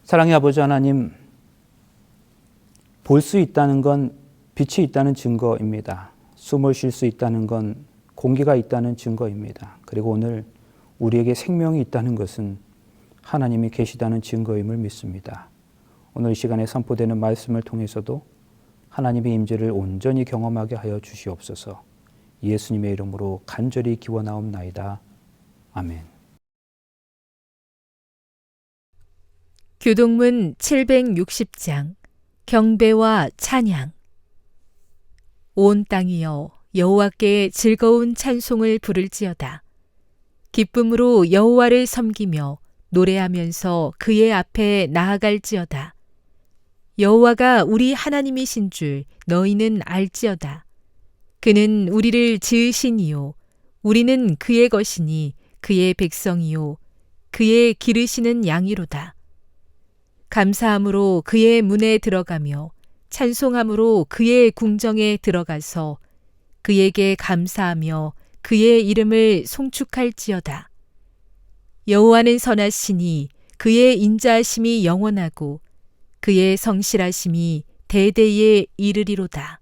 사랑의 아버지 하나님, 볼 수 있다는 건 빛이 있다는 증거입니다. 숨을 쉴 수 있다는 건 공기가 있다는 증거입니다. 그리고 오늘 우리에게 생명이 있다는 것은 하나님이 계시다는 증거임을 믿습니다. 오늘 이 시간에 선포되는 말씀을 통해서도 하나님의 임재를 온전히 경험하게 하여 주시옵소서. 예수님의 이름으로 간절히 기원하옵나이다. 아멘. 교동문 760장 경배와 찬양. 온 땅이여 여호와께 즐거운 찬송을 부를지어다. 기쁨으로 여호와를 섬기며 노래하면서 그의 앞에 나아갈지어다. 여호와가 우리 하나님이신 줄 너희는 알지어다. 그는 우리를 지으시니요 우리는 그의 것이니 그의 백성이요 그의 기르시는 양이로다. 감사함으로 그의 문에 들어가며 찬송함으로 그의 궁정에 들어가서 그에게 감사하며 그의 이름을 송축할지어다. 여호와는 선하시니 그의 인자하심이 영원하고 그의 성실하심이 대대에 이르리로다.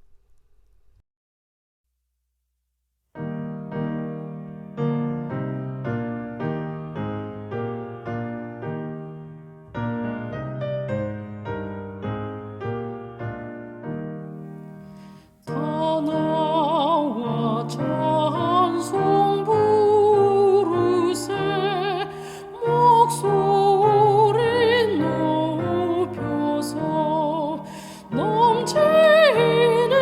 나와 찬송 부르세 목소리 높여서 넘치는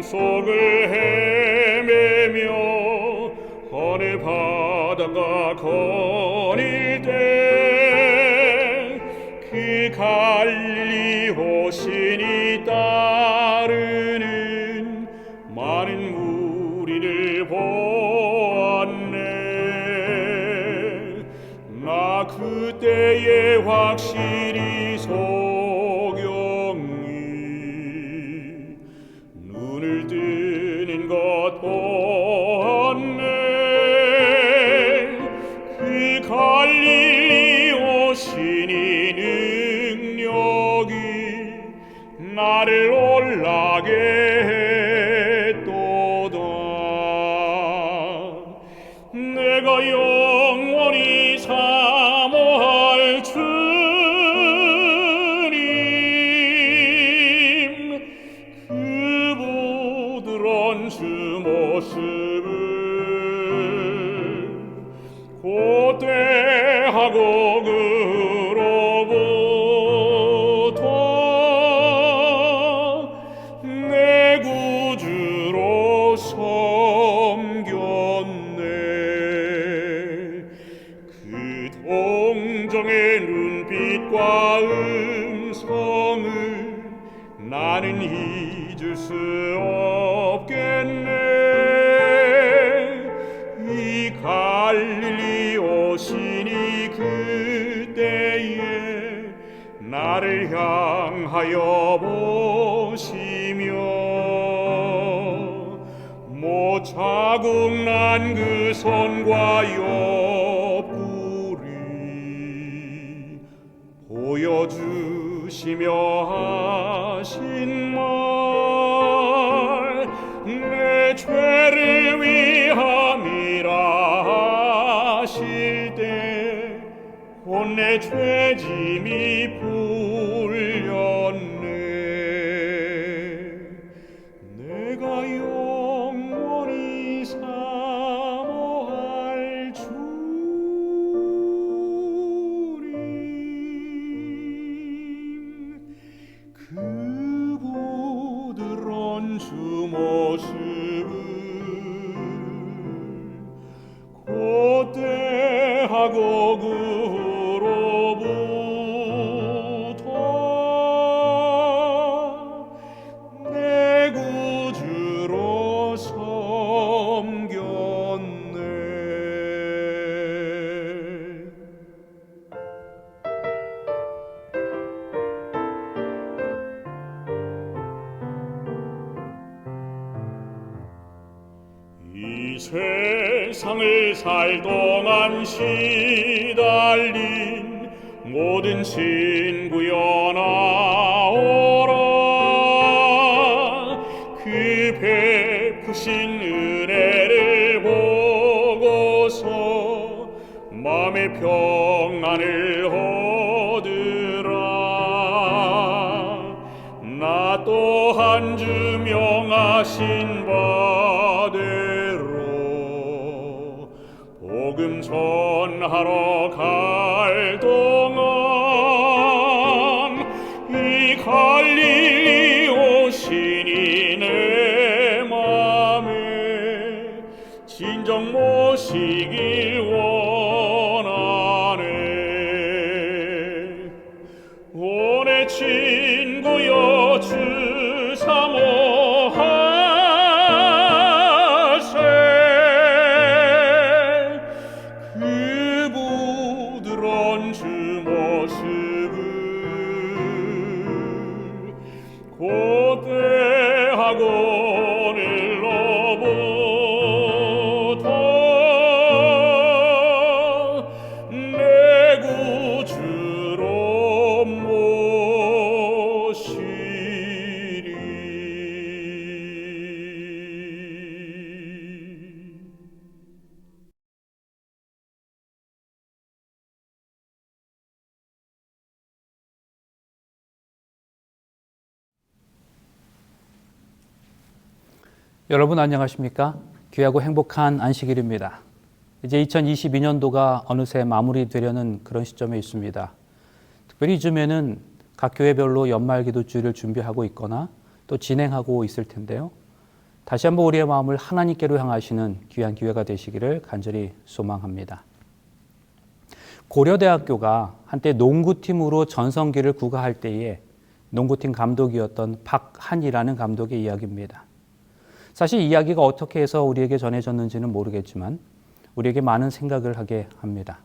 속을 헤매며 어느 바다가 거닐 때 그 갈릴리 호신이 따르는 많은 무리를 보았네. 나 그때에 확실히 소경이 눈을 뜨는 것 보았네. 그 갈릴리 오시니 능력이 나를 올라게 했도다. 내가 영원히 사모할 주님, 그 부드러운 주 모습을 고대하고 그로부터 내 구주로 섬겼네. 그 동정의 눈빛과 음성을 나는 잊을 수 없겠네. 이 갈릴리 오시니 그때에 나를 향하여 보시며 못 자국 난 그 손과 옆구리 보여주시며 하신 말, 내 죄를 위함이라 하실 때 곧 내 죄짐이 풀렸네. 내가 영원히 사모할 주님, 그 부드러운 주 모습을 고대하고 그로부터 내 구주로 섬겼네. 이 세상을 살 동안 시달린 모든 친구여 나오라. 그 베푸신 은혜를 보고서 마음의 평안을 얻으라. 나 또한 주 명하신 바대로 복음 전하러 갈 동안 이 갈릴리 오시니 내 맘에 진정 모시길 원하네. 오 내 친구여 주 사모하세. 그 부드러운 주 모습을 고대하고 오늘로부터 내 구주로 모시리. 여러분 안녕하십니까? 귀하고 행복한 안식일입니다. 이제 2022년도가 어느새 마무리되려는 그런 시점에 있습니다. 특별히 이쯤에는 각 교회별로 연말 기도주일을 준비하고 있거나 또 진행하고 있을 텐데요. 다시 한번 우리의 마음을 하나님께로 향하시는 귀한 기회가 되시기를 간절히 소망합니다. 고려대학교가 한때 농구팀으로 전성기를 구가할 때에 농구팀 감독이었던 박한이라는 감독의 이야기입니다. 사실 이 이야기가 어떻게 해서 우리에게 전해졌는지는 모르겠지만 우리에게 많은 생각을 하게 합니다.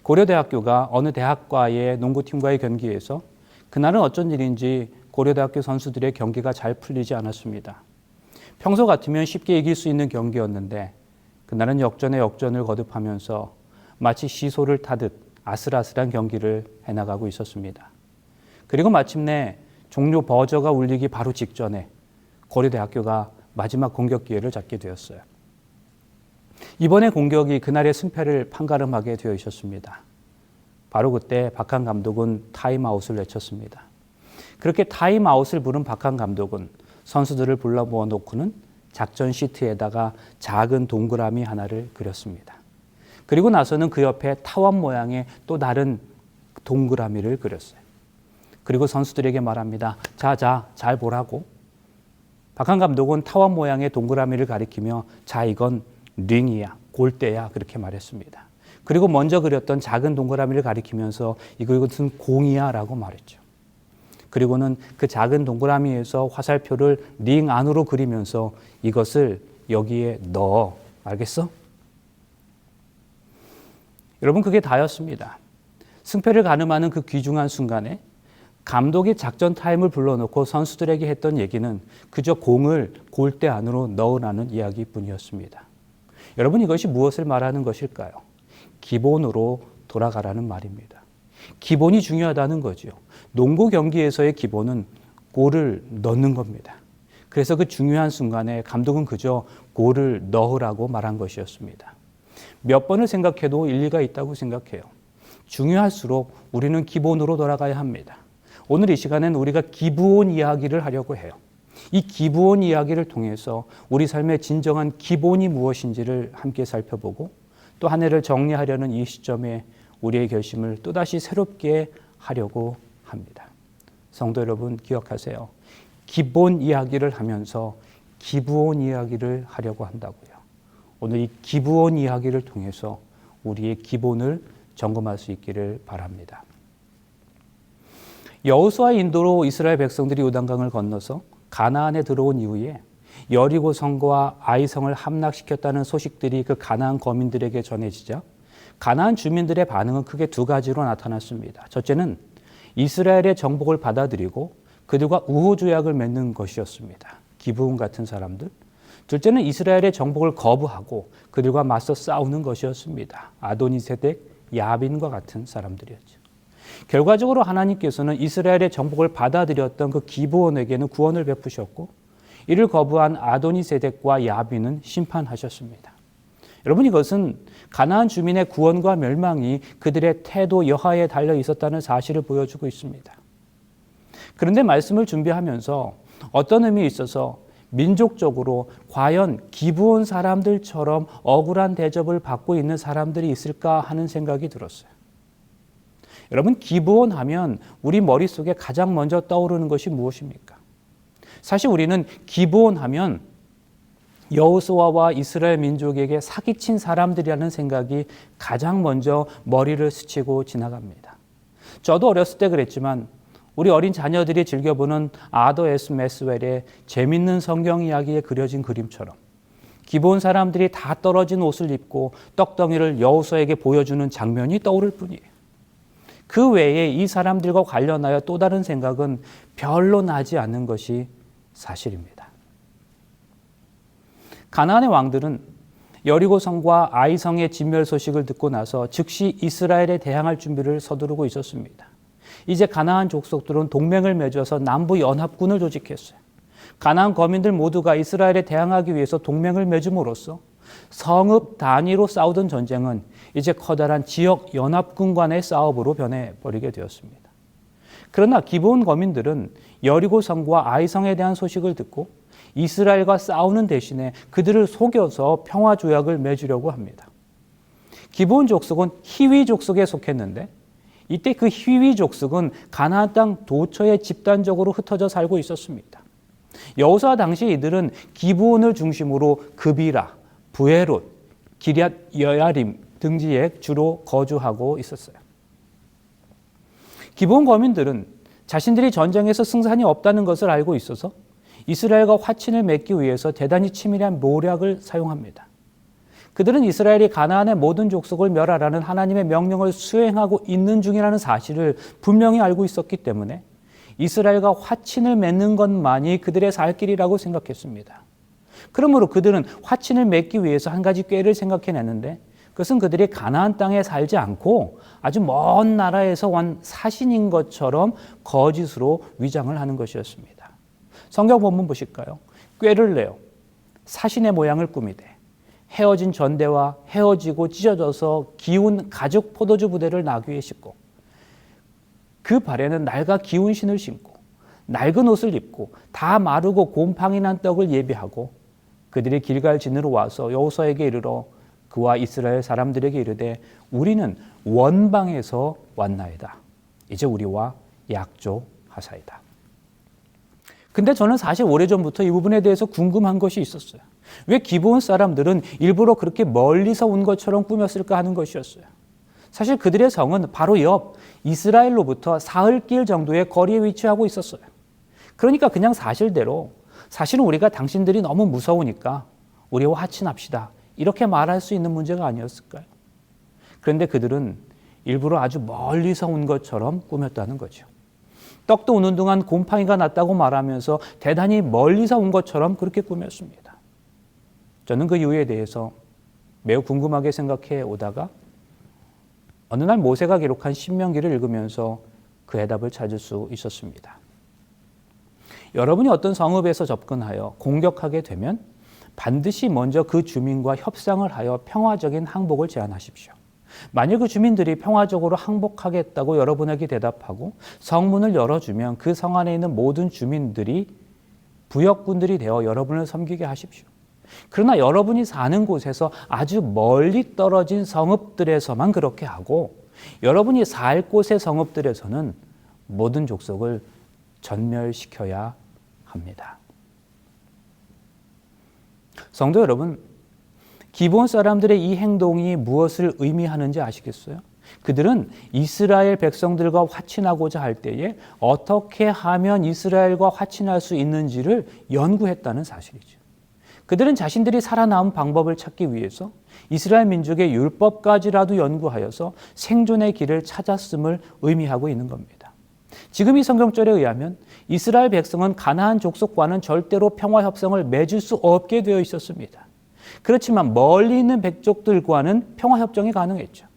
고려대학교가 어느 대학과의 농구팀과의 경기에서 그날은 어쩐 일인지 고려대학교 선수들의 경기가 잘 풀리지 않았습니다. 평소 같으면 쉽게 이길 수 있는 경기였는데 그날은 역전에 역전을 거듭하면서 마치 시소를 타듯 아슬아슬한 경기를 해나가고 있었습니다. 그리고 마침내 종료 버저가 울리기 바로 직전에 고려대학교가 마지막 공격 기회를 잡게 되었어요. 이번의 공격이 그날의 승패를 판가름하게 되어 있었습니다. 바로 그때 박한 감독은 타임아웃을 외쳤습니다. 그렇게 타임아웃을 부른 박한 감독은 선수들을 불러 모아놓고는 작전 시트에다가 작은 동그라미 하나를 그렸습니다. 그리고 나서는 그 옆에 타원 모양의 또 다른 동그라미를 그렸어요. 그리고 선수들에게 말합니다. 자, 잘 보라고. 박한 감독은 타원 모양의 동그라미를 가리키며 자, 이건 링이야, 골대야 그렇게 말했습니다. 그리고 먼저 그렸던 작은 동그라미를 가리키면서 이것은 공이야 라고 말했죠. 그리고는 그 작은 동그라미에서 화살표를 링 안으로 그리면서 이것을 여기에 넣어. 알겠어? 여러분, 그게 다였습니다. 승패를 가늠하는 그 귀중한 순간에 감독이 작전 타임을 불러놓고 선수들에게 했던 얘기는 그저 공을 골대 안으로 넣으라는 이야기뿐이었습니다. 여러분, 이것이 무엇을 말하는 것일까요? 기본으로 돌아가라는 말입니다. 기본이 중요하다는 거죠. 농구 경기에서의 기본은 골을 넣는 겁니다. 그래서 그 중요한 순간에 감독은 그저 골을 넣으라고 말한 것이었습니다. 몇 번을 생각해도 일리가 있다고 생각해요. 중요할수록 우리는 기본으로 돌아가야 합니다. 오늘 이 시간에는 우리가 기브온 이야기를 하려고 해요. 이 기브온 이야기를 통해서 우리 삶의 진정한 기본이 무엇인지를 함께 살펴보고 또 한 해를 정리하려는 이 시점에 우리의 결심을 또다시 새롭게 하려고 합니다. 성도 여러분, 기억하세요. 기본 이야기를 하면서 기브온 이야기를 하려고 한다고요. 오늘 이 기브온 이야기를 통해서 우리의 기본을 점검할 수 있기를 바랍니다. 여호수아의 인도로 이스라엘 백성들이 요단강을 건너서 가나안에 들어온 이후에 여리고 성과 아이 성을 함락시켰다는 소식들이 그 가나안 거민들에게 전해지자 가나안 주민들의 반응은 크게 두 가지로 나타났습니다. 첫째는 이스라엘의 정복을 받아들이고 그들과 우호조약을 맺는 것이었습니다. 기브온 같은 사람들. 둘째는 이스라엘의 정복을 거부하고 그들과 맞서 싸우는 것이었습니다. 아도니세덱, 야빈과 같은 사람들이었죠. 결과적으로 하나님께서는 이스라엘의 정복을 받아들였던 그 기브온에게는 구원을 베푸셨고 이를 거부한 아도니세덱과 야빈은 심판하셨습니다. 여러분, 이것은 가나안 주민의 구원과 멸망이 그들의 태도 여하에 달려 있었다는 사실을 보여주고 있습니다. 그런데 말씀을 준비하면서 어떤 의미에 있어서 민족적으로 과연 기브온 사람들처럼 억울한 대접을 받고 있는 사람들이 있을까 하는 생각이 들었어요. 여러분, 기브온 하면 우리 머릿속에 가장 먼저 떠오르는 것이 무엇입니까? 사실 우리는 기브온 하면 여호수아와 이스라엘 민족에게 사기친 사람들이라는 생각이 가장 먼저 머리를 스치고 지나갑니다. 저도 어렸을 때 그랬지만 우리 어린 자녀들이 즐겨보는 아더 에스 메스웰의 재밌는 성경 이야기에 그려진 그림처럼 기브온 사람들이 다 떨어진 옷을 입고 떡덩이를 여호수아에게 보여주는 장면이 떠오를 뿐이에요. 그 외에 이 사람들과 관련하여 또 다른 생각은 별로 나지 않는 것이 사실입니다. 가나안의 왕들은 여리고성과 아이성의 진멸 소식을 듣고 나서 즉시 이스라엘에 대항할 준비를 서두르고 있었습니다. 이제 가나안 족속들은 동맹을 맺어서 남부 연합군을 조직했어요. 가나안 거민들 모두가 이스라엘에 대항하기 위해서 동맹을 맺음으로써 성읍 단위로 싸우던 전쟁은 이제 커다란 지역 연합군 간의 싸움으로 변해버리게 되었습니다. 그러나 기브온 거민들은 여리고성과 아이성에 대한 소식을 듣고 이스라엘과 싸우는 대신에 그들을 속여서 평화조약을 맺으려고 합니다. 기브온 족속은 히위 족속에 속했는데 이때 그 히위 족속은 가나안 땅 도처에 집단적으로 흩어져 살고 있었습니다. 여호수아 당시 이들은 기브온을 중심으로 그비라, 부에롯, 기럇 여야림 등지에 주로 거주하고 있었어요. 기브온 거민들은 자신들이 전쟁에서 승산이 없다는 것을 알고 있어서 이스라엘과 화친을 맺기 위해서 대단히 치밀한 모략을 사용합니다. 그들은 이스라엘이 가나안의 모든 족속을 멸하라는 하나님의 명령을 수행하고 있는 중이라는 사실을 분명히 알고 있었기 때문에 이스라엘과 화친을 맺는 것만이 그들의 살 길이라고 생각했습니다. 그러므로 그들은 화친을 맺기 위해서 한 가지 꾀를 생각해냈는데 그것은 그들이 가나안 땅에 살지 않고 아주 먼 나라에서 온 사신인 것처럼 거짓으로 위장을 하는 것이었습니다. 성경 본문 보실까요? 꾀를 내어 사신의 모양을 꾸미되 헤어진 전대와 헤어지고 찢어져서 기운 가죽 포도주 부대를 나귀에 싣고 그 발에는 낡아 기운 신을 신고 낡은 옷을 입고 다 마르고 곰팡이 난 떡을 예비하고 그들이 길갈 진으로 와서 여호수아에게 이르러 그와 이스라엘 사람들에게 이르되 우리는 원방에서 왔나이다. 이제 우리와 약조하사이다. 근데 저는 사실 오래전부터 이 부분에 대해서 궁금한 것이 있었어요. 왜 기브온 사람들은 일부러 그렇게 멀리서 온 것처럼 꾸몄을까 하는 것이었어요. 사실 그들의 성은 바로 옆 이스라엘로부터 사흘길 정도의 거리에 위치하고 있었어요. 그러니까 그냥 사실대로 사실은 우리가 당신들이 너무 무서우니까 우리와 화친합시다. 이렇게 말할 수 있는 문제가 아니었을까요? 그런데 그들은 일부러 아주 멀리서 온 것처럼 꾸몄다는 거죠. 떡도 우는 동안 곰팡이가 났다고 말하면서 대단히 멀리서 온 것처럼 그렇게 꾸몄습니다. 저는 그 이유에 대해서 매우 궁금하게 생각해 오다가 어느 날 모세가 기록한 신명기를 읽으면서 그 해답을 찾을 수 있었습니다. 여러분이 어떤 성읍에서 접근하여 공격하게 되면 반드시 먼저 그 주민과 협상을 하여 평화적인 항복을 제안하십시오. 만일 그 주민들이 평화적으로 항복하겠다고 여러분에게 대답하고 성문을 열어주면 그 성 안에 있는 모든 주민들이 부역군들이 되어 여러분을 섬기게 하십시오. 그러나 여러분이 사는 곳에서 아주 멀리 떨어진 성읍들에서만 그렇게 하고 여러분이 살 곳의 성읍들에서는 모든 족속을 전멸시켜야 합니다. 성도 여러분, 기브온 사람들의 이 행동이 무엇을 의미하는지 아시겠어요? 그들은 이스라엘 백성들과 화친하고자 할 때에 어떻게 하면 이스라엘과 화친할 수 있는지를 연구했다는 사실이죠. 그들은 자신들이 살아남은 방법을 찾기 위해서 이스라엘 민족의 율법까지라도 연구하여서 생존의 길을 찾았음을 의미하고 있는 겁니다. 지금 이 성경절에 의하면 이스라엘 백성은 가나안 족속과는 절대로 평화협정을 맺을 수 없게 되어 있었습니다. 그렇지만 멀리 있는 백족들과는 평화협정이 가능했죠.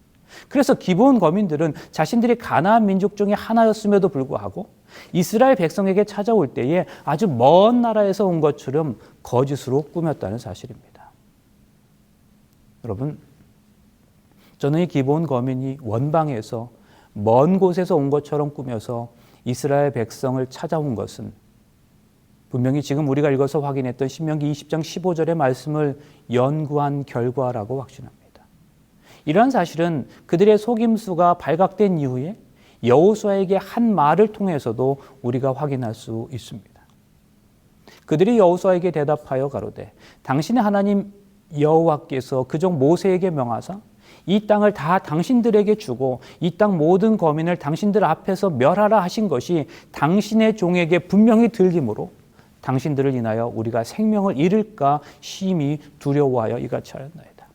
그래서 기브온 거민들은 자신들이 가나안 민족 중에 하나였음에도 불구하고 이스라엘 백성에게 찾아올 때에 아주 먼 나라에서 온 것처럼 거짓으로 꾸몄다는 사실입니다. 여러분, 저는 이 기브온 거민이 원방에서 먼 곳에서 온 것처럼 꾸며서 이스라엘 백성을 찾아온 것은 분명히 지금 우리가 읽어서 확인했던 신명기 20장 15절의 말씀을 연구한 결과라고 확신합니다. 이러한 사실은 그들의 속임수가 발각된 이후에 여호수아에게 한 말을 통해서도 우리가 확인할 수 있습니다. 그들이 여호수아에게 대답하여 가로되 당신의 하나님 여호와께서 그종 모세에게 명하사 이 땅을 다 당신들에게 주고 이 땅 모든 거민을 당신들 앞에서 멸하라 하신 것이 당신의 종에게 분명히 들리므로 당신들을 인하여 우리가 생명을 잃을까 심히 두려워하여 이같이 하였나이다.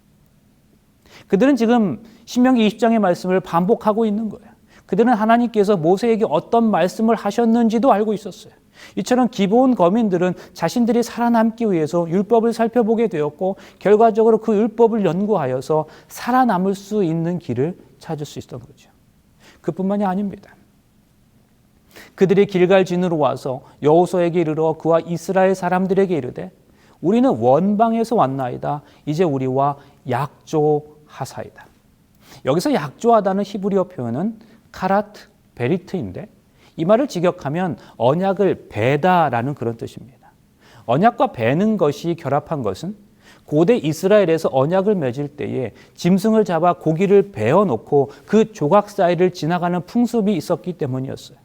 그들은 지금 신명기 20장의 말씀을 반복하고 있는 거예요. 그들은 하나님께서 모세에게 어떤 말씀을 하셨는지도 알고 있었어요. 이처럼 기브온 거민들은 자신들이 살아남기 위해서 율법을 살펴보게 되었고 결과적으로 그 율법을 연구하여서 살아남을 수 있는 길을 찾을 수 있었던 거죠. 그뿐만이 아닙니다. 그들이 길갈 진으로 와서 여호수아에게 이르러 그와 이스라엘 사람들에게 이르되 우리는 원방에서 왔나이다. 이제 우리와 약조하사이다. 여기서 약조하다는 히브리어 표현은 카라트 베리트인데 이 말을 직역하면 언약을 베다라는 그런 뜻입니다. 언약과 베는 것이 결합한 것은 고대 이스라엘에서 언약을 맺을 때에 짐승을 잡아 고기를 베어놓고 그 조각 사이를 지나가는 풍습이 있었기 때문이었어요.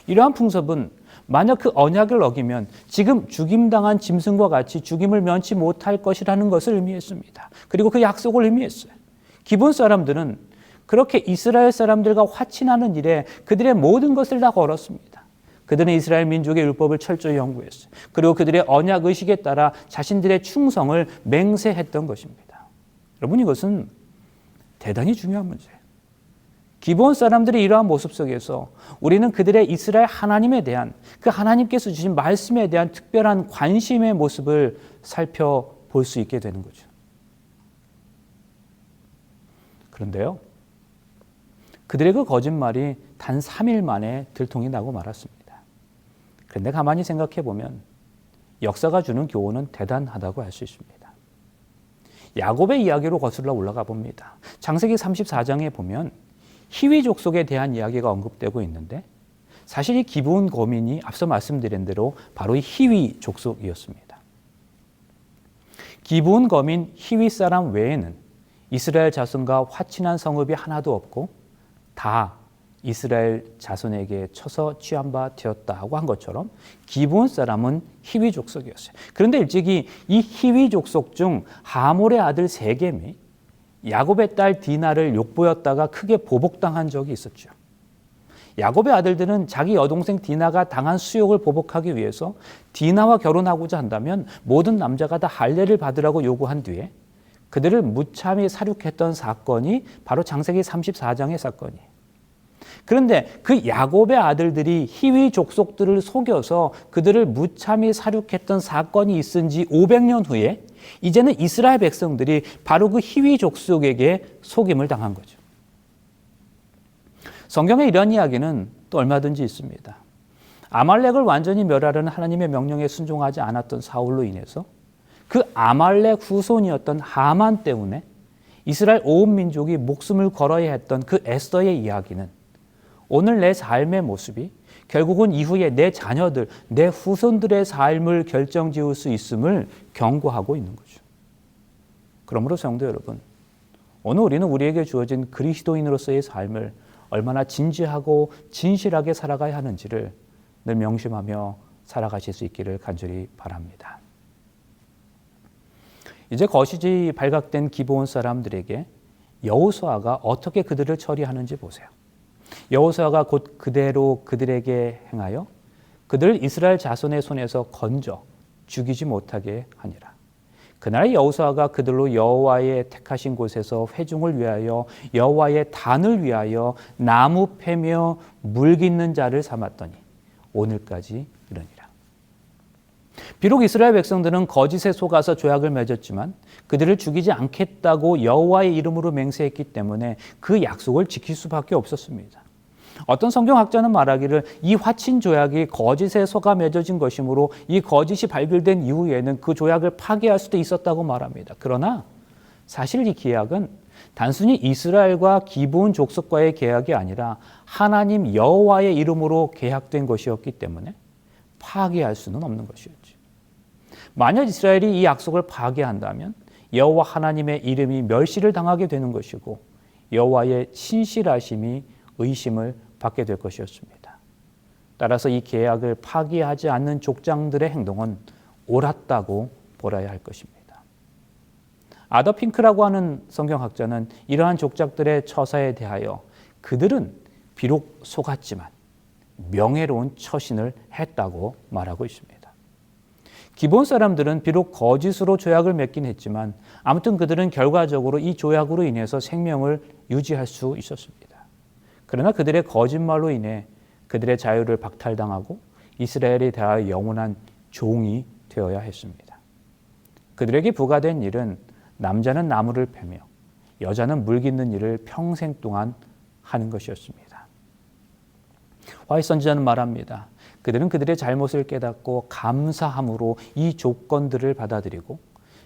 이러한 풍습은 만약 그 언약을 어기면 지금 죽임당한 짐승과 같이 죽임을 면치 못할 것이라는 것을 의미했습니다. 그리고 그 약속을 의미했어요. 기본 사람들은 그렇게 이스라엘 사람들과 화친하는 일에 그들의 모든 것을 다 걸었습니다. 그들은 이스라엘 민족의 율법을 철저히 연구했어요. 그리고 그들의 언약 의식에 따라 자신들의 충성을 맹세했던 것입니다. 여러분, 이것은 대단히 중요한 문제예요. 기본 사람들의 이러한 모습 속에서 우리는 그들의 이스라엘 하나님에 대한, 그 하나님께서 주신 말씀에 대한 특별한 관심의 모습을 살펴볼 수 있게 되는 거죠. 그런데요, 그들의 그 거짓말이 단 3일 만에 들통이 나고 말았습니다. 그런데 가만히 생각해 보면 역사가 주는 교훈은 대단하다고 할 수 있습니다. 야곱의 이야기로 거슬러 올라가 봅니다. 창세기 34장에 보면 히위 족속에 대한 이야기가 언급되고 있는데, 사실 이 기브온 거민이 앞서 말씀드린 대로 바로 이 히위 족속이었습니다. 기브온 거민 히위 사람 외에는 이스라엘 자손과 화친한 성읍이 하나도 없고 다 이스라엘 자손에게 쳐서 취한 바 되었다고 한 것처럼 기브온 사람은 히위 족속이었어요. 그런데 일찍이 이 히위 족속 중 하몰의 아들 세겜이 야곱의 딸 디나를 욕보였다가 크게 보복당한 적이 있었죠. 야곱의 아들들은 자기 여동생 디나가 당한 수욕을 보복하기 위해서 디나와 결혼하고자 한다면 모든 남자가 다 할례를 받으라고 요구한 뒤에 그들을 무참히 살육했던 사건이 바로 창세기 34장의 사건이에요. 그런데 그 야곱의 아들들이 히위 족속들을 속여서 그들을 무참히 살육했던 사건이 있은 지 500년 후에 이제는 이스라엘 백성들이 바로 그 히위 족속에게 속임을 당한 거죠. 성경에 이런 이야기는 또 얼마든지 있습니다. 아말렉을 완전히 멸하려는 하나님의 명령에 순종하지 않았던 사울로 인해서 그 아말렉 후손이었던 하만 때문에 이스라엘 온 민족이 목숨을 걸어야 했던 그 에스더의 이야기는 오늘 내 삶의 모습이 결국은 이후에 내 자녀들, 내 후손들의 삶을 결정지을 수 있음을 경고하고 있는 거죠. 그러므로 성도 여러분, 오늘 우리는 우리에게 주어진 그리스도인으로서의 삶을 얼마나 진지하고 진실하게 살아가야 하는지를 늘 명심하며 살아가실 수 있기를 간절히 바랍니다. 이제 거시지 발각된 기브온 사람들에게 여호수아가 어떻게 그들을 처리하는지 보세요. 여호수아가 곧 그대로 그들에게 행하여 그들을 이스라엘 자손의 손에서 건져 죽이지 못하게 하니라. 그날 여호수아가 그들로 여호와의 택하신 곳에서 회중을 위하여 여호와의 단을 위하여 나무 패며 물 깃는 자를 삼았더니 오늘까지 이르니라. 비록 이스라엘 백성들은 거짓에 속아서 조약을 맺었지만 그들을 죽이지 않겠다고 여호와의 이름으로 맹세했기 때문에 그 약속을 지킬 수밖에 없었습니다. 어떤 성경학자는 말하기를 이 화친 조약이 거짓에 속아 맺어진 것이므로 이 거짓이 발견된 이후에는 그 조약을 파기할 수도 있었다고 말합니다. 그러나 사실 이 계약은 단순히 이스라엘과 기브온 족속과의 계약이 아니라 하나님 여호와의 이름으로 계약된 것이었기 때문에 파기할 수는 없는 것이었죠. 만약 이스라엘이 이 약속을 파기한다면 여호와 하나님의 이름이 멸시를 당하게 되는 것이고 여호와의 신실하심이 의심을 받게 될 것이었습니다. 따라서 이 계약을 파기하지 않는 족장들의 행동은 옳았다고 보아야 할 것입니다. 아더 핑크라고 하는 성경학자는 이러한 족장들의 처사에 대하여 그들은 비록 속았지만 명예로운 처신을 했다고 말하고 있습니다. 기본 사람들은 비록 거짓으로 조약을 맺긴 했지만 아무튼 그들은 결과적으로 이 조약으로 인해서 생명을 유지할 수 있었습니다. 그러나 그들의 거짓말로 인해 그들의 자유를 박탈당하고 이스라엘에 대하여 영원한 종이 되어야 했습니다. 그들에게 부과된 일은 남자는 나무를 패며 여자는 물 깃는 일을 평생 동안 하는 것이었습니다. 화이 선지자는 말합니다. 그들은 그들의 잘못을 깨닫고 감사함으로 이 조건들을 받아들이고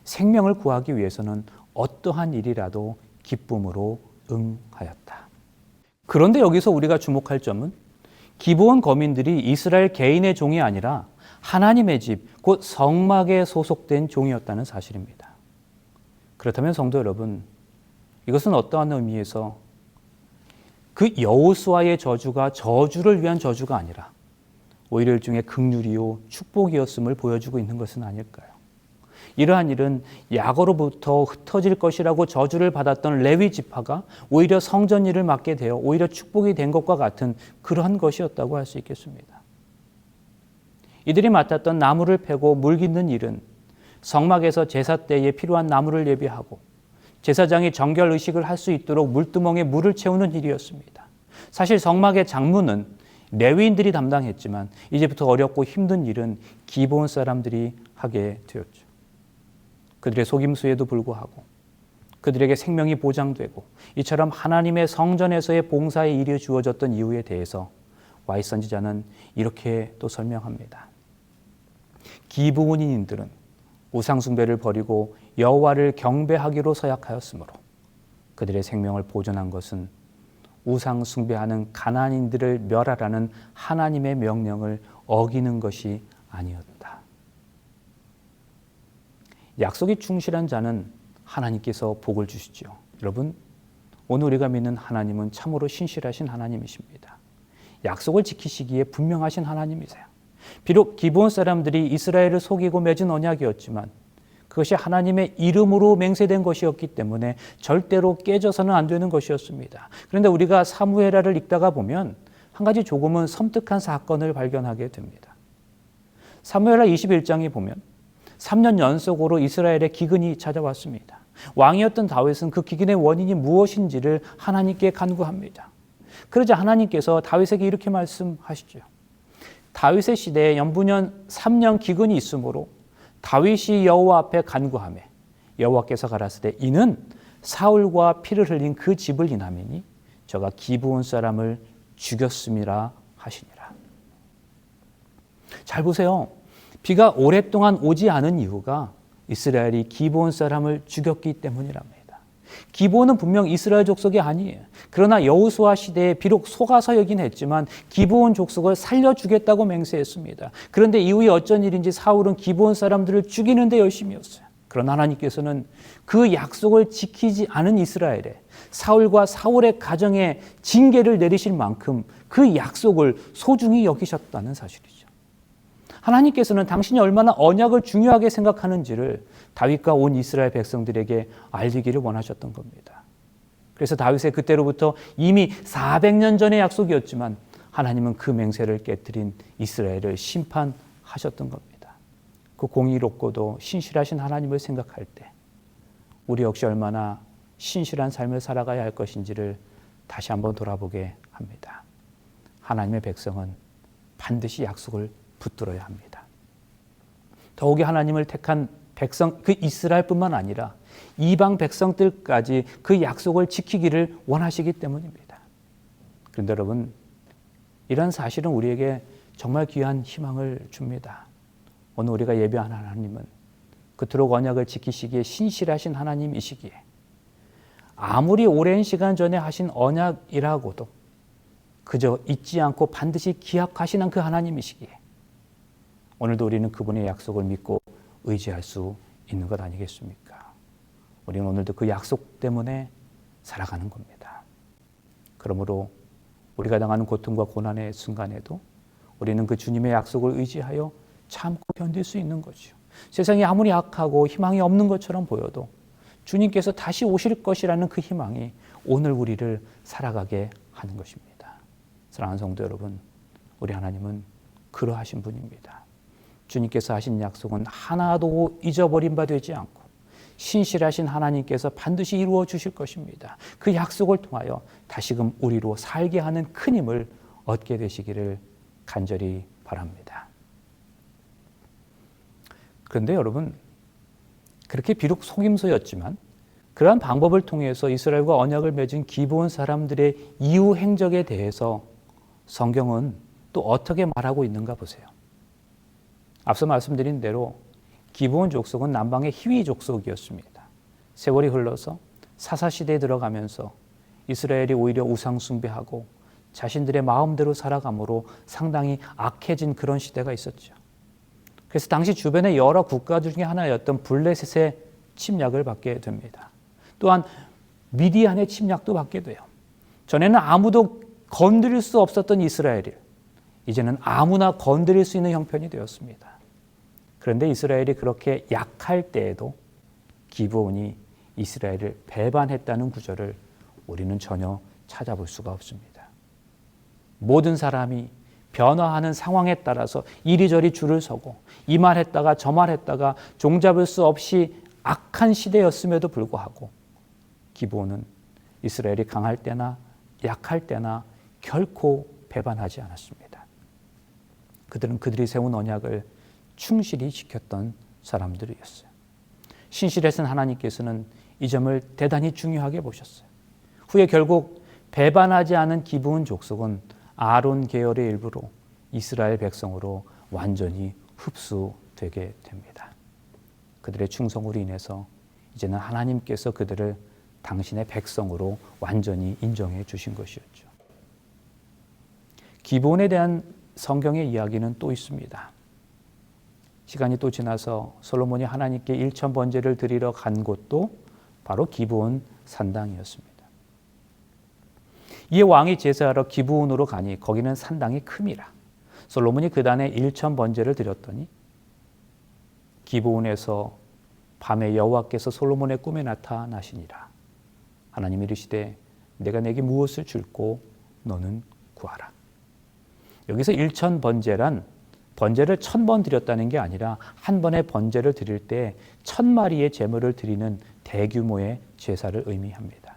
생명을 구하기 위해서는 어떠한 일이라도 기쁨으로 응하였다. 그런데 여기서 우리가 주목할 점은 기브온 거민들이 이스라엘 개인의 종이 아니라 하나님의 집, 곧 성막에 소속된 종이었다는 사실입니다. 그렇다면 성도 여러분, 이것은 어떠한 의미에서 그 여호수아의 저주가 저주를 위한 저주가 아니라 오히려 일종의 긍휼이요 축복이었음을 보여주고 있는 것은 아닐까요? 이러한 일은 야고로부터 흩어질 것이라고 저주를 받았던 레위 지파가 오히려 성전 일을 맡게 되어 오히려 축복이 된 것과 같은 그러한 것이었다고 할 수 있겠습니다. 이들이 맡았던 나무를 패고 물 깃는 일은 성막에서 제사 때에 필요한 나무를 예비하고 제사장이 정결 의식을 할 수 있도록 물두멍에 물을 채우는 일이었습니다. 사실 성막의 장무는 레위인들이 담당했지만 이제부터 어렵고 힘든 일은 기브온 사람들이 하게 되었죠. 그들의 속임수에도 불구하고 그들에게 생명이 보장되고 이처럼 하나님의 성전에서의 봉사의 일이 주어졌던 이유에 대해서 와이 선지자는 이렇게 또 설명합니다. 기브온인들은 우상 숭배를 버리고 여호와를 경배하기로 서약하였으므로 그들의 생명을 보존한 것은 우상 숭배하는 가나안인들을 멸하라는 하나님의 명령을 어기는 것이 아니었다. 약속이 충실한 자는 하나님께서 복을 주시죠. 여러분, 오늘 우리가 믿는 하나님은 참으로 신실하신 하나님이십니다. 약속을 지키시기에 분명하신 하나님이세요. 비록 기브온 사람들이 이스라엘을 속이고 맺은 언약이었지만 그것이 하나님의 이름으로 맹세된 것이었기 때문에 절대로 깨져서는 안 되는 것이었습니다. 그런데 우리가 사무엘하를 읽다가 보면 한 가지 조금은 섬뜩한 사건을 발견하게 됩니다. 사무엘하 21장에 보면 3년 연속으로 이스라엘의 기근이 찾아왔습니다. 왕이었던 다윗은 그 기근의 원인이 무엇인지를 하나님께 간구합니다. 그러자 하나님께서 다윗에게 이렇게 말씀하시죠. 다윗의 시대에 연분년 3년 기근이 있으므로 다윗이 여호와 앞에 간구하매 여호와께서 가라사대 이는 사울과 피를 흘린 그 집을 인함이니 저가 기브온 사람을 죽였음이라 하시니라. 잘 보세요. 비가 오랫동안 오지 않은 이유가 이스라엘이 기브온 사람을 죽였기 때문이랍니다. 기브온은 분명 이스라엘 족속이 아니에요. 그러나 여호수아 시대에 비록 속아서 여긴 했지만 기브온 족속을 살려주겠다고 맹세했습니다. 그런데 이후에 어쩐 일인지 사울은 기브온 사람들을 죽이는 데 열심이었어요. 그러나 하나님께서는 그 약속을 지키지 않은 이스라엘에 사울과 사울의 가정에 징계를 내리실 만큼 그 약속을 소중히 여기셨다는 사실이죠. 하나님께서는 당신이 얼마나 언약을 중요하게 생각하는지를 다윗과 온 이스라엘 백성들에게 알리기를 원하셨던 겁니다. 그래서 다윗의 그때로부터 이미 400년 전의 약속이었지만 하나님은 그 맹세를 깨뜨린 이스라엘을 심판하셨던 겁니다. 그 공의롭고도 신실하신 하나님을 생각할 때 우리 역시 얼마나 신실한 삶을 살아가야 할 것인지를 다시 한번 돌아보게 합니다. 하나님의 백성은 반드시 약속을 붙들어야 합니다. 더욱이 하나님을 택한 백성, 그 이스라엘뿐만 아니라 이방 백성들까지 그 약속을 지키기를 원하시기 때문입니다. 그런데 여러분, 이런 사실은 우리에게 정말 귀한 희망을 줍니다. 오늘 우리가 예배하는 하나님은 그토록 언약을 지키시기에 신실하신 하나님이시기에 아무리 오랜 시간 전에 하신 언약이라고도 그저 잊지 않고 반드시 기억하시는 그 하나님이시기에 오늘도 우리는 그분의 약속을 믿고 의지할 수 있는 것 아니겠습니까? 우리는 오늘도 그 약속 때문에 살아가는 겁니다. 그러므로 우리가 당하는 고통과 고난의 순간에도 우리는 그 주님의 약속을 의지하여 참고 견딜 수 있는 거죠. 세상이 아무리 악하고 희망이 없는 것처럼 보여도 주님께서 다시 오실 것이라는 그 희망이 오늘 우리를 살아가게 하는 것입니다. 사랑하는 성도 여러분, 우리 하나님은 그러하신 분입니다. 주님께서 하신 약속은 하나도 잊어버린 바 되지 않고 신실하신 하나님께서 반드시 이루어 주실 것입니다. 그 약속을 통하여 다시금 우리로 살게 하는 큰 힘을 얻게 되시기를 간절히 바랍니다. 그런데 여러분, 그렇게 비록 속임수였지만 그러한 방법을 통해서 이스라엘과 언약을 맺은 기브온 사람들의 이후 행적에 대해서 성경은 또 어떻게 말하고 있는가 보세요. 앞서 말씀드린 대로 기브온 족속은 남방의 히위 족속이었습니다. 세월이 흘러서 사사시대에 들어가면서 이스라엘이 오히려 우상 숭배하고 자신들의 마음대로 살아감으로 상당히 악해진 그런 시대가 있었죠. 그래서 당시 주변의 여러 국가들 중에 하나였던 블레셋의 침략을 받게 됩니다. 또한 미디안의 침략도 받게 돼요. 전에는 아무도 건드릴 수 없었던 이스라엘을 이제는 아무나 건드릴 수 있는 형편이 되었습니다. 그런데 이스라엘이 그렇게 약할 때에도 기브온이 이스라엘을 배반했다는 구절을 우리는 전혀 찾아볼 수가 없습니다. 모든 사람이 변화하는 상황에 따라서 이리저리 줄을 서고 이 말 했다가 저 말 했다가 종잡을 수 없이 악한 시대였음에도 불구하고 기브온은 이스라엘이 강할 때나 약할 때나 결코 배반하지 않았습니다. 그들은 그들이 세운 언약을 충실히 지켰던 사람들이었어요. 신실하신 하나님께서는 이 점을 대단히 중요하게 보셨어요. 후에 결국 배반하지 않은 기브온 족속은 아론 계열의 일부로 이스라엘 백성으로 완전히 흡수되게 됩니다. 그들의 충성으로 인해서 이제는 하나님께서 그들을 당신의 백성으로 완전히 인정해 주신 것이었죠. 기브온에 대한 성경의 이야기는 또 있습니다. 시간이 또 지나서 솔로몬이 하나님께 일천 번제를 드리러 간 곳도 바로 기브온 산당이었습니다. 이에 왕이 제사하러 기브온으로 가니 거기는 산당이 큼이라. 솔로몬이 그단에 일천 번제를 드렸더니 기브온에서 밤에 여호와께서 솔로몬의 꿈에 나타나시니라. 하나님이 이르시되 내가 내게 무엇을 줄고 너는 구하라. 여기서 일천 번제란 번제를 1000번 드렸다는 게 아니라 한 번에 번제를 드릴 때 1000마리의 제물을 드리는 대규모의 제사를 의미합니다.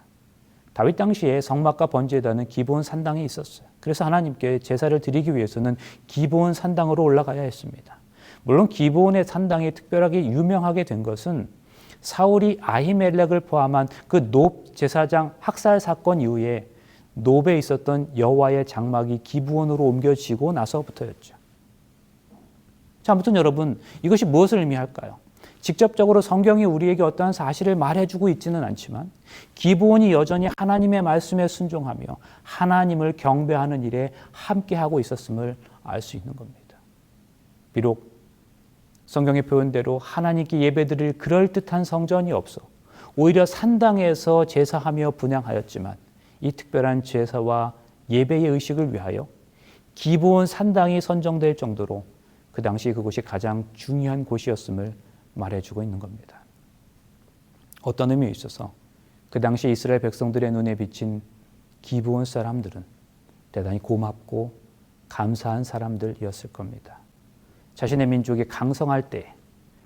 다윗 당시에 성막과 번제단은 기브온 산당에 있었어요. 그래서 하나님께 제사를 드리기 위해서는 기브온 산당으로 올라가야 했습니다. 물론 기브온의 산당이 특별하게 유명하게 된 것은 사울이 아히멜렉을 포함한 그 높 제사장 학살 사건 이후에 높에 있었던 여호와의 장막이 기브온으로 옮겨지고 나서부터였죠. 자, 아무튼 여러분, 이것이 무엇을 의미할까요? 직접적으로 성경이 우리에게 어떠한 사실을 말해주고 있지는 않지만 기브온이 여전히 하나님의 말씀에 순종하며 하나님을 경배하는 일에 함께하고 있었음을 알 수 있는 겁니다. 비록 성경의 표현대로 하나님께 예배드릴 그럴듯한 성전이 없어 오히려 산당에서 제사하며 분향하였지만 이 특별한 제사와 예배의 의식을 위하여 기브온 산당이 선정될 정도로 그 당시 그곳이 가장 중요한 곳이었음을 말해주고 있는 겁니다. 어떤 의미에 있어서 그 당시 이스라엘 백성들의 눈에 비친 기브온 사람들은 대단히 고맙고 감사한 사람들이었을 겁니다. 자신의 민족이 강성할 때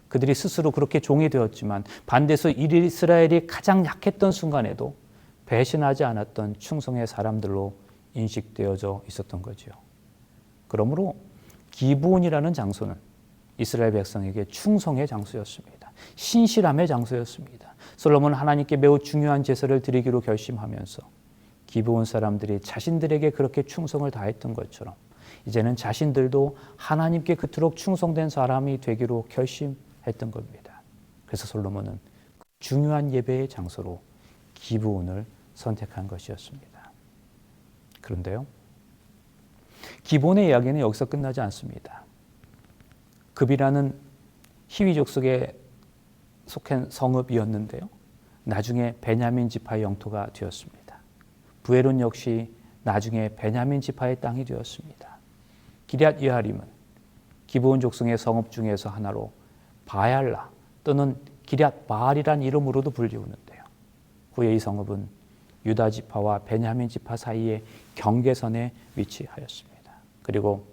그들이 스스로 그렇게 종이 되었지만 반대서 이스라엘이 가장 약했던 순간에도 배신하지 않았던 충성의 사람들로 인식되어져 있었던 거죠. 그러므로 기브온이라는 장소는 이스라엘 백성에게 충성의 장소였습니다. 신실함의 장소였습니다. 솔로몬은 하나님께 매우 중요한 제사를 드리기로 결심하면서 기브온 사람들이 자신들에게 그렇게 충성을 다했던 것처럼 이제는 자신들도 하나님께 그토록 충성된 사람이 되기로 결심했던 겁니다. 그래서 솔로몬은 중요한 예배의 장소로 기브온을 선택한 것이었습니다. 그런데요, 기브온의 이야기는 여기서 끝나지 않습니다. 급이라는 히위 족속에 속한 성읍이었는데요, 나중에 베냐민 지파의 영토가 되었습니다. 부에론 역시 나중에 베냐민 지파의 땅이 되었습니다. 기럇 여아림은 기브온 족속의 성읍 중에서 하나로 바알라 또는 기럇 바알이란 이름으로도 불리우는데요, 후에 이 성읍은 유다 지파와 베냐민 지파 사이의 경계선에 위치하였습니다. 그리고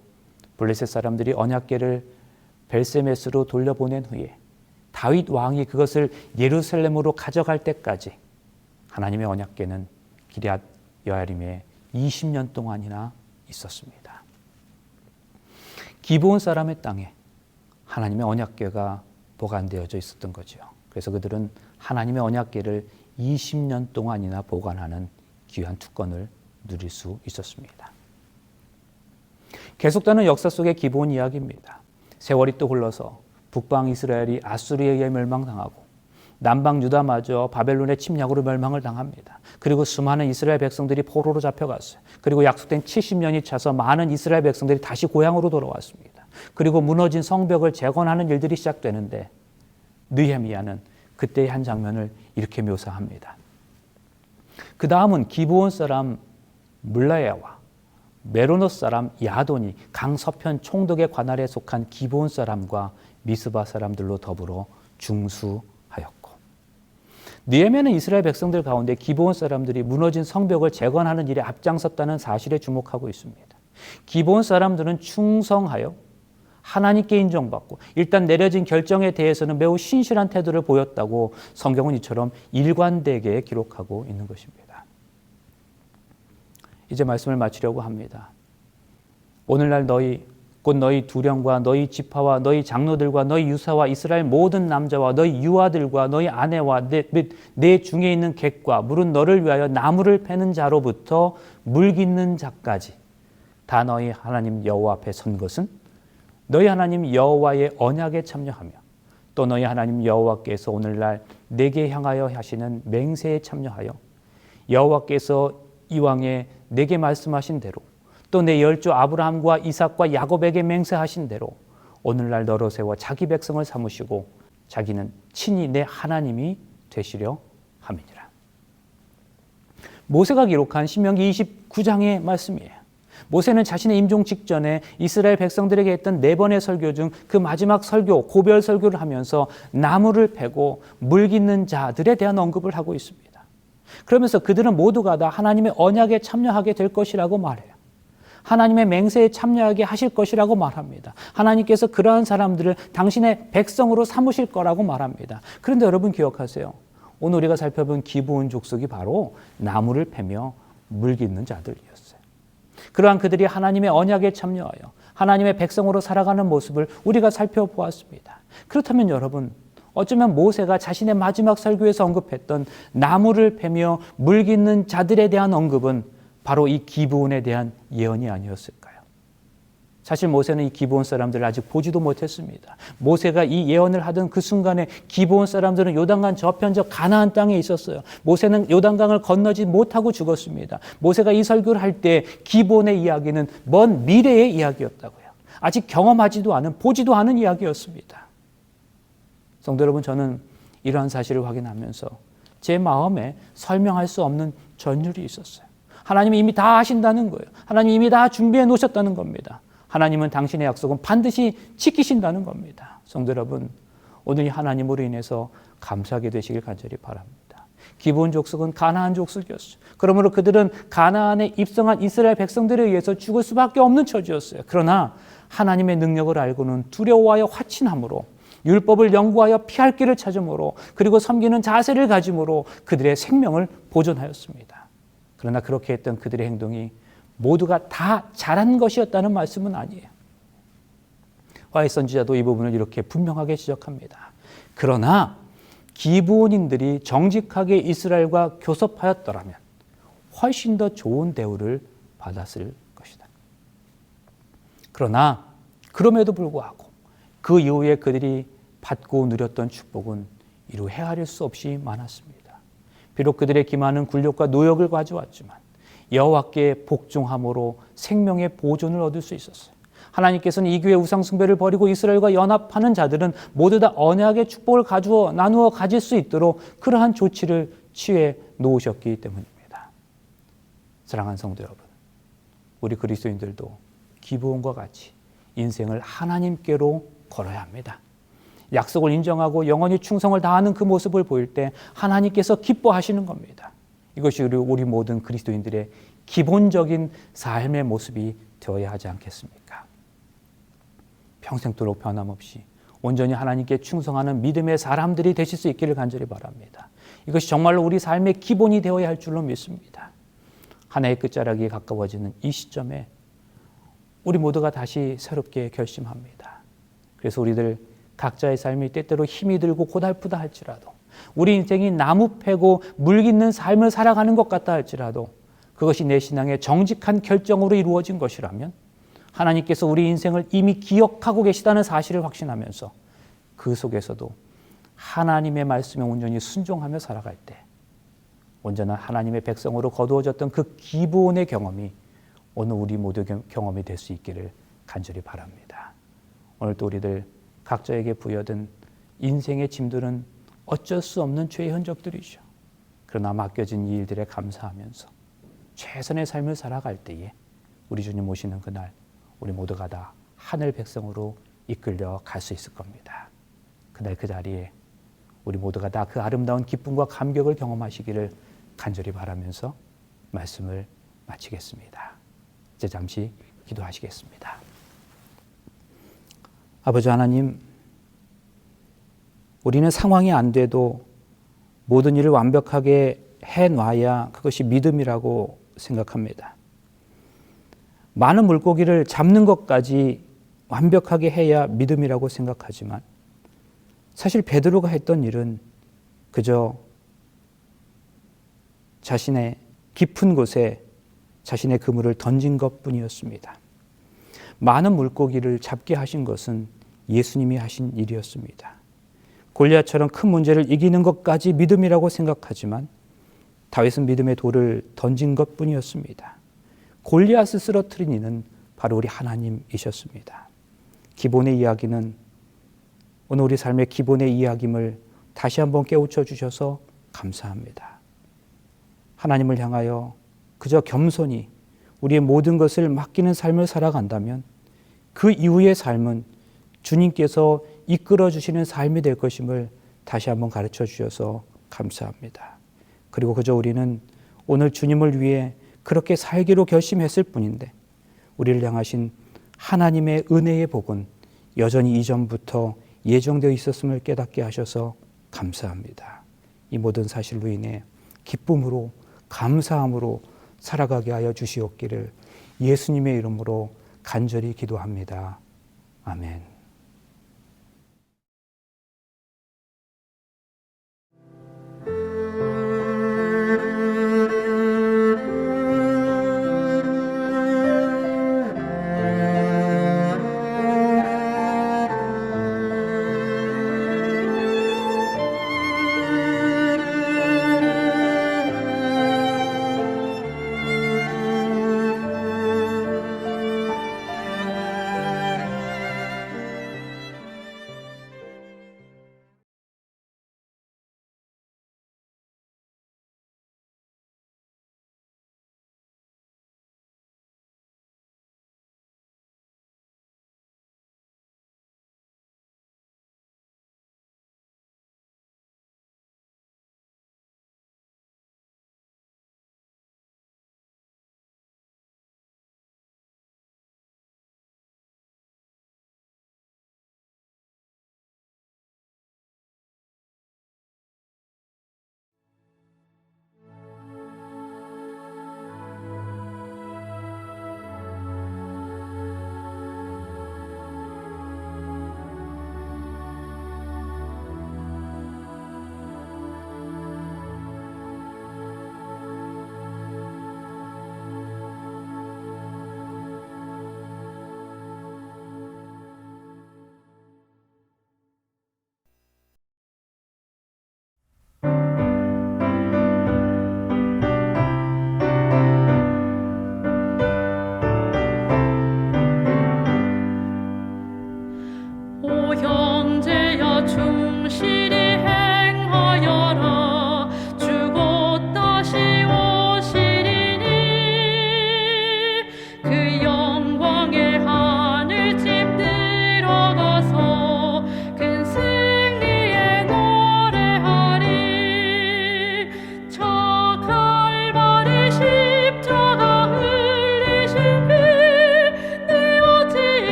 블레셋 사람들이 언약궤를 벨세메스로 돌려보낸 후에 다윗 왕이 그것을 예루살렘으로 가져갈 때까지 하나님의 언약궤는 기럇 여아림에 20년 동안이나 있었습니다. 기브온 사람의 땅에 하나님의 언약궤가 보관되어져 있었던 거죠. 그래서 그들은 하나님의 언약궤를 20년 동안이나 보관하는 귀한 특권을 누릴 수 있었습니다. 계속되는 역사 속의 기브온 이야기입니다. 세월이 또 흘러서 북방 이스라엘이 아수르에 의해 멸망당하고 남방 유다마저 바벨론의 침략으로 멸망을 당합니다. 그리고 수많은 이스라엘 백성들이 포로로 잡혀갔어요. 그리고 약속된 70년이 차서 많은 이스라엘 백성들이 다시 고향으로 돌아왔습니다. 그리고 무너진 성벽을 재건하는 일들이 시작되는데 느헤미야는 그때의 한 장면을 이렇게 묘사합니다. 그 다음은 기브온 사람 물라야와 메로노 사람 야돈이 강서편 총독의 관할에 속한 기브온 사람과 미스바 사람들로 더불어 중수하였고, 느헤미야는 이스라엘 백성들 가운데 기브온 사람들이 무너진 성벽을 재건하는 일에 앞장섰다는 사실에 주목하고 있습니다. 기브온 사람들은 충성하여 하나님께 인정받고 일단 내려진 결정에 대해서는 매우 신실한 태도를 보였다고 성경은 이처럼 일관되게 기록하고 있는 것입니다. 이제 말씀을 마치려고 합니다. 오늘날 너희 곧 너희 두령과 너희 지파와 너희 장로들과 너희 유사와 이스라엘 모든 남자와 너희 유아들과 너희 아내와 내 중에 있는 객과 물은 너를 위하여 나무를 패는 자로부터 물 깃는 자까지 다 너희 하나님 여호와 앞에 선 것은 너희 하나님 여호와의 언약에 참여하며 또 너희 하나님 여호와께서 오늘날 내게 향하여 하시는 맹세에 참여하여 여호와께서 이왕에 내게 말씀하신 대로 또 내 열조 아브라함과 이삭과 야곱에게 맹세하신 대로 오늘날 너로 세워 자기 백성을 삼으시고 자기는 친히 내 하나님이 되시려 함이니라. 모세가 기록한 신명기 29장의 말씀이에요. 모세는 자신의 임종 직전에 이스라엘 백성들에게 했던 4번의 설교 중 그 마지막 설교, 고별 설교를 하면서 나무를 패고 물 깃는 자들에 대한 언급을 하고 있습니다. 그러면서 그들은 모두가 다 하나님의 언약에 참여하게 될 것이라고 말해요. 하나님의 맹세에 참여하게 하실 것이라고 말합니다. 하나님께서 그러한 사람들을 당신의 백성으로 삼으실 거라고 말합니다. 그런데 여러분 기억하세요. 오늘 우리가 살펴본 기브온 족속이 바로 나무를 패며 물 깃는 자들이었어요. 그러한 그들이 하나님의 언약에 참여하여 하나님의 백성으로 살아가는 모습을 우리가 살펴보았습니다. 그렇다면 여러분, 어쩌면 모세가 자신의 마지막 설교에서 언급했던 나무를 패며 물 깃는 자들에 대한 언급은 바로 이 기브온에 대한 예언이 아니었을까요? 사실 모세는 이 기브온 사람들을 아직 보지도 못했습니다. 모세가 이 예언을 하던 그 순간에 기브온 사람들은 요단강 저편적 가나안 땅에 있었어요. 모세는 요단강을 건너지 못하고 죽었습니다. 모세가 이 설교를 할 때 기브온의 이야기는 먼 미래의 이야기였다고요. 아직 경험하지도 않은, 보지도 않은 이야기였습니다. 성도 여러분, 저는 이러한 사실을 확인하면서 제 마음에 설명할 수 없는 전율이 있었어요. 하나님이 이미 다 하신다는 거예요. 하나님이 이미 다 준비해 놓으셨다는 겁니다. 하나님은 당신의 약속은 반드시 지키신다는 겁니다. 성도 여러분, 오늘 이 하나님으로 인해서 감사하게 되시길 간절히 바랍니다. 기브온 족속은 가나안 족속이었어요. 그러므로 그들은 가나안에 입성한 이스라엘 백성들에 의해서 죽을 수밖에 없는 처지였어요. 그러나 하나님의 능력을 알고는 두려워하여 화친함으로 율법을 연구하여 피할 길을 찾음으로 그리고 섬기는 자세를 가짐으로 그들의 생명을 보존하였습니다. 그러나 그렇게 했던 그들의 행동이 모두가 다 잘한 것이었다는 말씀은 아니에요. 화해 선지자도 이 부분을 이렇게 분명하게 지적합니다. 그러나 기브온인들이 정직하게 이스라엘과 교섭하였더라면 훨씬 더 좋은 대우를 받았을 것이다. 그러나 그럼에도 불구하고 그 이후에 그들이 받고 누렸던 축복은 이루 헤아릴 수 없이 많았습니다. 비록 그들의 기만은 굴욕과 노역을 가져왔지만 여호와께 복종함으로 생명의 보존을 얻을 수 있었어요. 하나님께서는 이교의 우상 숭배를 버리고 이스라엘과 연합하는 자들은 모두 다 언약의 축복을 나누어 가질 수 있도록 그러한 조치를 취해 놓으셨기 때문입니다. 사랑하는 성도 여러분, 우리 그리스도인들도 기브온과 같이 인생을 하나님께로 걸어야 합니다. 약속을 인정하고 영원히 충성을 다하는 그 모습을 보일 때 하나님께서 기뻐하시는 겁니다. 이것이 우리 모든 그리스도인들의 기본적인 삶의 모습이 되어야 하지 않겠습니까? 평생도록 변함없이 온전히 하나님께 충성하는 믿음의 사람들이 되실 수 있기를 간절히 바랍니다. 이것이 정말로 우리 삶의 기본이 되어야 할 줄로 믿습니다. 한 해의 끝자락이 가까워지는 이 시점에 우리 모두가 다시 새롭게 결심합니다. 그래서 우리들 각자의 삶이 때때로 힘이 들고 고달프다 할지라도 우리 인생이 나무 패고 물 깃는 삶을 살아가는 것 같다 할지라도 그것이 내 신앙의 정직한 결정으로 이루어진 것이라면 하나님께서 우리 인생을 이미 기억하고 계시다는 사실을 확신하면서 그 속에서도 하나님의 말씀에 온전히 순종하며 살아갈 때 온전한 하나님의 백성으로 거두어졌던 그 기브온의 경험이 오늘 우리 모두 경험이 될 수 있기를 간절히 바랍니다. 오늘도 우리들 각자에게 부여된 인생의 짐들은 어쩔 수 없는 죄의 흔적들이죠. 그러나 맡겨진 이 일들에 감사하면서 최선의 삶을 살아갈 때에 우리 주님 오시는 그날 우리 모두가 다 하늘 백성으로 이끌려 갈 수 있을 겁니다. 그날 그 자리에 우리 모두가 다 그 아름다운 기쁨과 감격을 경험하시기를 간절히 바라면서 말씀을 마치겠습니다. 이제 잠시 기도하시겠습니다. 아버지 하나님, 우리는 상황이 안 돼도 모든 일을 완벽하게 해놔야 그것이 믿음이라고 생각합니다. 많은 물고기를 잡는 것까지 완벽하게 해야 믿음이라고 생각하지만 사실 베드로가 했던 일은 그저 자신의 깊은 곳에 자신의 그물을 던진 것뿐이었습니다. 많은 물고기를 잡게 하신 것은 예수님이 하신 일이었습니다. 골리앗처럼 큰 문제를 이기는 것까지 믿음이라고 생각하지만 다윗은 믿음의 돌을 던진 것뿐이었습니다. 골리앗을 쓰러뜨린 이는 바로 우리 하나님이셨습니다. 기본의 이야기는 오늘 우리 삶의 기본의 이야기임을 다시 한번 깨우쳐 주셔서 감사합니다. 하나님을 향하여 그저 겸손히 우리의 모든 것을 맡기는 삶을 살아간다면 그 이후의 삶은 주님께서 이끌어 주시는 삶이 될 것임을 다시 한번 가르쳐 주셔서 감사합니다. 그리고 그저 우리는 오늘 주님을 위해 그렇게 살기로 결심했을 뿐인데 우리를 향하신 하나님의 은혜의 복은 여전히 이전부터 예정되어 있었음을 깨닫게 하셔서 감사합니다. 이 모든 사실로 인해 기쁨으로 감사함으로 살아가게 하여 주시옵기를 예수님의 이름으로 간절히 기도합니다. 아멘.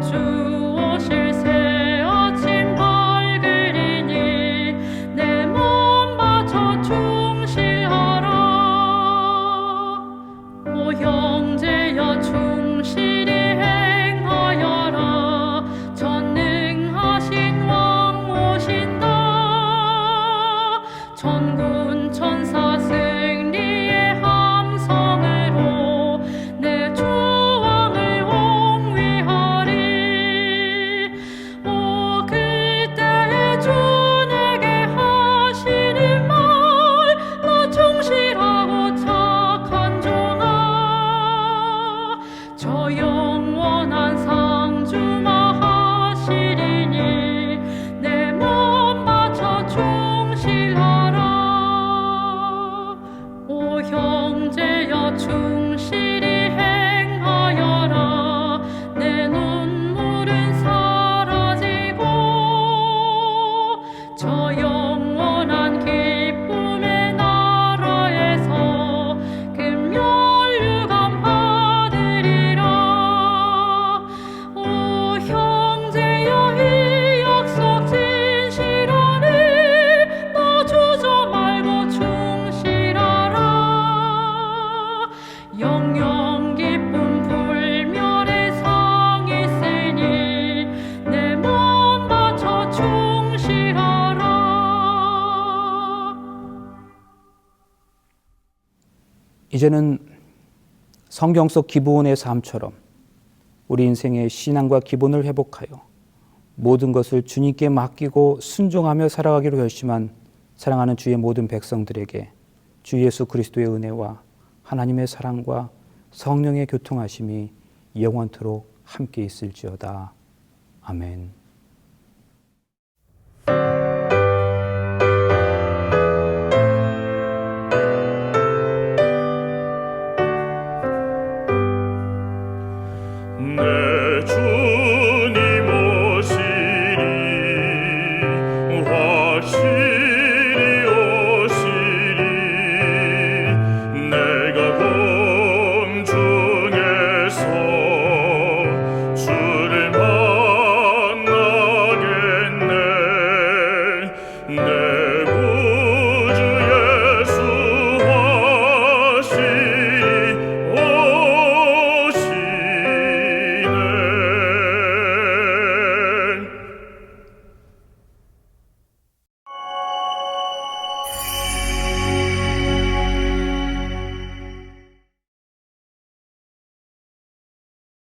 주 이제는 성경 속 기브온의 삶처럼 우리 인생의 신앙과 기본을 회복하여 모든 것을 주님께 맡기고 순종하며 살아가기로 결심한 사랑하는 주의 모든 백성들에게 주 예수 그리스도의 은혜와 하나님의 사랑과 성령의 교통하심이 영원토록 함께 있을지어다. 아멘.